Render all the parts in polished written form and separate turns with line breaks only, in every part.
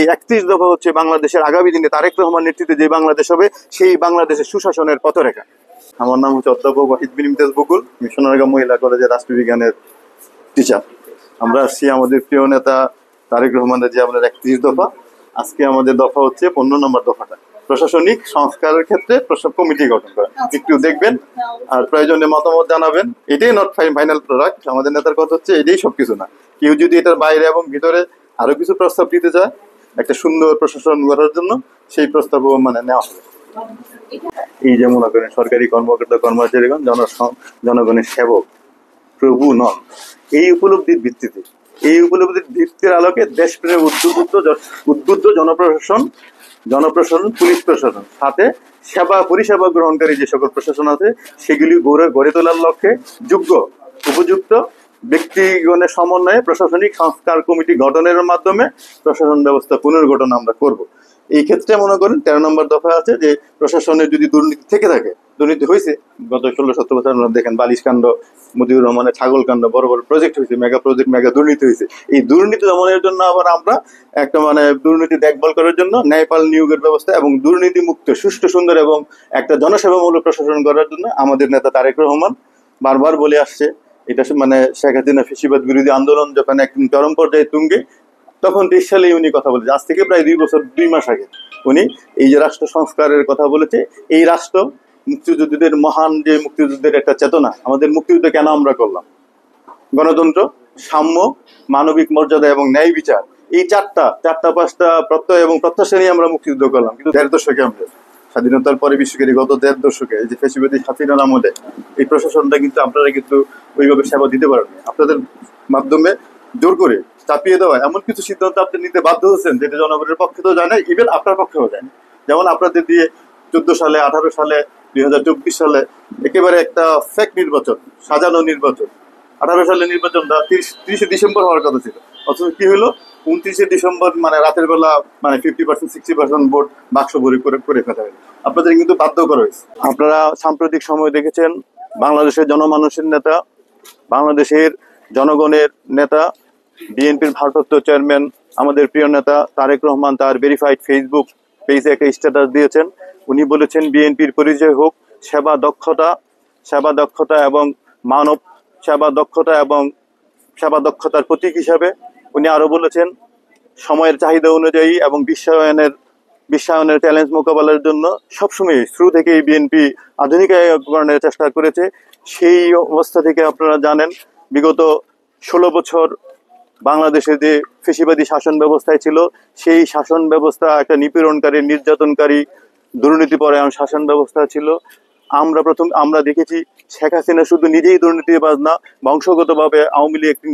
এই 31 দফা হচ্ছে বাংলাদেশের আগামী দিনে তারেক রহমান নেতৃত্বে যে বাংলাদেশ হবে সেই বাংলাদেশের সুশাসনের পথরেখা। আমার নাম হচ্ছে অধ্যাপক ওয়াহিদ বিন ইমতিয়াজ বকুল, মিশনারগাঁও মহিলা কলেজের রাষ্ট্রবিজ্ঞানের টিচার। আমরা আসছি আমাদের প্রিয় নেতা তারেক রহমানের যে আমাদের 31 দফা, আজকে আমাদের দফা হচ্ছে 15 নম্বর দফাটা, প্রশাসনিক সংস্কারের ক্ষেত্রে কমিটি গঠন করা। একটু দেখবেন আর প্রয়োজনে মতামত জানাবেন। এটাই নট ফাইনাল প্রোডাক্ট। আমাদের নেতার কথা হচ্ছে এটাই সবকিছু না, কেউ যদি এটার বাইরে এবং ভিতরে আরো কিছু প্রস্তাব দিতে চায় একটা সুন্দর প্রশাসন করার জন্য, সেই প্রস্তাবও মানে নেওয়া হবে। এই যে মনে করেন সরকারি কর্মকর্তা কর্মচারীগণ জনগণের সেবক, প্রভু নন। এই উপলব্ধির ভিত্তির আলোকে দেশপ্রেমে উদ্বুদ্ধ জনপ্রশাসন, পুলিশ প্রশাসন, সাথে সেবা পরিষেবা গ্রহণকারী যে সকল প্রশাসন আছে সেগুলি গড়ে তোলার লক্ষ্যে উপযুক্ত ব্যক্তিগণের সমন্বয়ে প্রশাসনিক সংস্কার কমিটি গঠনের মাধ্যমে প্রশাসন ব্যবস্থা পুনর্গঠন আমরা করব। এই ক্ষেত্রে মনে করেন 13 নম্বর দফা আছে যে প্রশাসনে যদি দুর্নীতি থেকে থাকে, দুর্নীতি হয়েছে গত 16-17 বছর আপনারা দেখেন, বালিশ কাণ্ড, মতিউর রহমানের ছাগল কাণ্ড, বড় বড় প্রজেক্ট হয়েছে, মেগা প্রজেক্ট, মেগা দুর্নীতি হয়েছে। এই দুর্নীতি দমনের জন্য আবার আমরা একটা দুর্নীতি দেখভাল করার জন্য ন্যায়পাল নিয়োগের ব্যবস্থা এবং দুর্নীতি মুক্ত, সুষ্ঠু, সুন্দর এবং একটা জনসেবামূলক প্রশাসন করার জন্য আমাদের নেতা তারেক রহমান বারবার বলে আসছে। এটা শেখ হাসিনা ফ্যাসিবাদ বিরোধী আন্দোলন যখন একদিন চরম পর্যায়ে তুঙ্গে, তখন 23 সালে উনি কথা বলেছে। আজ থেকে প্রায় 2 মাস আগে উনি এই যে রাষ্ট্র সংস্কারের কথা বলেছে। এই রাষ্ট্র মুক্তিযুদ্ধের মহান যে মুক্তিযুদ্ধের একটা চেতনা, আমাদের মুক্তিযুদ্ধ কেন আমরা করলাম, গণতন্ত্র, সাম্য, মানবিক মর্যাদা এবং ন্যায় বিচার, এই চারটা পাঁচটা প্রত্যয় এবং প্রত্যাশা নিয়ে আমরা মুক্তিযুদ্ধ করলাম। কিন্তু 1.5 দশকে আমরা স্বাধীনতার পরে বিশ্বকারী গত 1.5 দশকে এই যে ফ্যাসিবাদী হাসিনার আমলে এই প্রশাসনটা কিন্তু আপনারা কিন্তু ওইভাবে সেবা দিতে পারেননি। আপনাদের মাধ্যমে জোর করে চাপিয়ে দেওয়া এমন কিছু সিদ্ধান্ত আপনি নিতে বাধ্য হচ্ছেন যেটা জনগণের পক্ষে তো যায় না, ইভেন আপনার পক্ষেও যায় না। যেমন আপনাদের দিয়ে 14 সালে, 18 সালে, 2024 সালে একেবারে একটা ফেক নির্বাচন, সাজানো নির্বাচন, 18 সালে নির্বাচনটা 30 ডিসেম্বর হওয়ার কথা ছিল, অথচ কি হলো 29 ডিসেম্বর রাতের বেলা 50%, 60% ভোট বাক্স ভরে করে ফেলা হয়েছে। আপনাদের কিন্তু বাধ্য করা হয়েছে। আপনারা সাম্প্রতিক সময় দেখেছেন বাংলাদেশের জনমানুষের নেতা, বাংলাদেশের জনগণের নেতা, বিএনপির ভারপ্রাপ্ত চেয়ারম্যান আমাদের প্রিয় নেতা তারেক রহমান তার ভেরিফাইড ফেসবুক পেজে একটা স্ট্যাটাস দিয়েছেন। উনি বলেছেন বিএনপির পরিচয় হোক সেবা দক্ষতা এবং মানব সেবা দক্ষতার প্রতীক হিসাবে। উনি আরো বলেছেন সময়ের চাহিদা অনুযায়ী এবং বিশ্বায়নের চ্যালেঞ্জ মোকাবেলার জন্য সবসময় শুরু থেকেই বিএনপি আধুনিকায়নের চেষ্টা করেছে। সেই অবস্থা থেকে আপনারা জানেন বিগত 16 বছর বাংলাদেশে যে ফ্যাসিবাদী শাসন ব্যবস্থায় ছিল, সেই শাসন ব্যবস্থা একটা নিপীড়নকারী, নির্যাতনকারী, দুর্নীতিপরায়ণ শাসন ব্যবস্থা ছিল। আমরা দেখেছি শেখ হাসিনা শুধু নিজেই দুর্নীতিবাজ না, বংশগতভাবে আওয়ামী লীগ একটি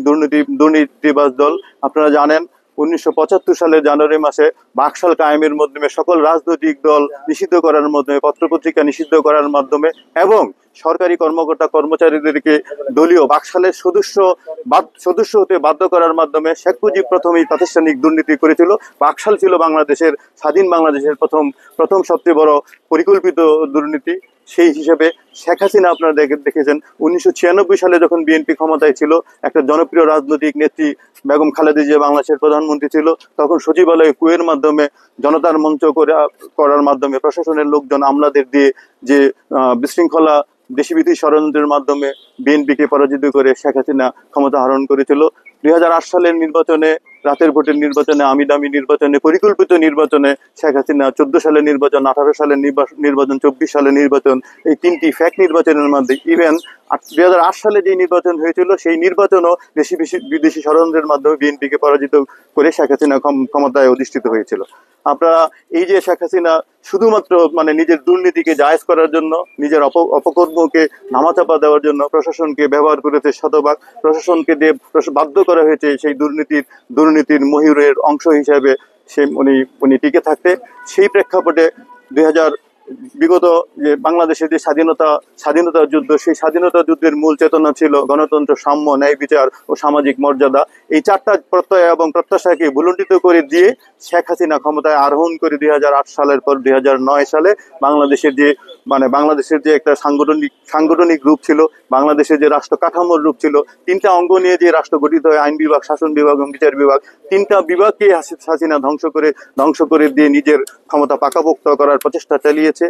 দুর্নীতিবাজ দল। আপনারা জানেন 1975 সালের জানুয়ারি মাসে বাকশাল কায়েমের মাধ্যমে সকল রাজনৈতিক দল নিষিদ্ধ করার মাধ্যমে, পত্রপত্রিকা নিষিদ্ধ করার মাধ্যমে এবং সরকারি কর্মকর্তা কর্মচারীদেরকে দলীয় বাকশালের সদস্য হতে বাধ্য করার মাধ্যমে শেখ মুজিব প্রথমেই প্রাতিষ্ঠানিক দুর্নীতি করেছিল। বাকশাল ছিল স্বাধীন বাংলাদেশের প্রথম সবচেয়ে বড় পরিকল্পিত দুর্নীতি। সেই হিসেবে শেখ হাসিনা আপনারা দেখেছেন 1996 সালে যখন বিএনপি ক্ষমতায় ছিল, একটা জনপ্রিয় রাজনৈতিক নেত্রী বেগম খালেদা জিয়া বাংলাদেশের প্রধানমন্ত্রী ছিল, তখন সচিবালয়ে কুয়ের মাধ্যমে জনতার মঞ্চ করার মাধ্যমে প্রশাসনের লোকজন আমলাদের দিয়ে যে বিশৃঙ্খলা দেশবিধি ষড়যন্ত্রের মাধ্যমে বিএনপিকে পরাজিত করে শেখ হাসিনা ক্ষমতা হরণ করেছিল। 2008 সালের নির্বাচনে, রাতের ভোটের নির্বাচনে, আমি দামি নির্বাচনে, পরিকল্পিত নির্বাচনে শেখ হাসিনা 14 সালের নির্বাচন, 18 সালের নির্বাচন, 24 সালের নির্বাচন, এই 3টি ফ্যাক নির্বাচনের মধ্যে ইভেন 2008 সালে যে নির্বাচন হয়েছিল সেই নির্বাচনও বিদেশি ষড়যন্ত্রের মাধ্যমে বিএনপিকে পরাজিত করে শেখ হাসিনা ক্ষমতায় অধিষ্ঠিত হয়েছিল। আপনারা এই যে শেখ হাসিনা শুধুমাত্র নিজের দুর্নীতিকে জায়েজ করার জন্য, নিজের অপকর্মকে ধামাচাপা দেওয়ার জন্য প্রশাসনকে ব্যবহার করেছে শতভাগ। প্রশাসনকে দিয়ে বাধ্য করা হয়েছে সেই দুর্নীতির ময়ূরের অংশ হিসেবে উনি টিকে থাকতে। সেই প্রেক্ষাপটে বিগত যে বাংলাদেশের যে স্বাধীনতা যুদ্ধ, সেই স্বাধীনতা যুদ্ধের মূল চেতনা ছিল গণতন্ত্র, সাম্য, ন্যায় বিচার ও সামাজিক মর্যাদা। এই 4টা প্রত্যয় এবং প্রত্যাশাকে ভুলুণ্ঠিত করে দিয়ে শেখ হাসিনা ক্ষমতায় আরোহণ করে 2008 সালের পর 2009 সালে বাংলাদেশের যে মানে বাংলাদেশের যে একটা সাংগঠনিক রূপ ছিল, বাংলাদেশের যে রাষ্ট্র কাঠামোর রূপ ছিল, তিনটা অঙ্গ নিয়ে যে রাষ্ট্র গঠিত হয়, আইন বিভাগ, শাসন বিভাগ এবং বিচার বিভাগ, তিনটা বিভাগকে হাসিনা ধ্বংস করে দিয়ে নিজের ক্ষমতা পাকাপোক্ত করার প্রচেষ্টা চালিয়েছে।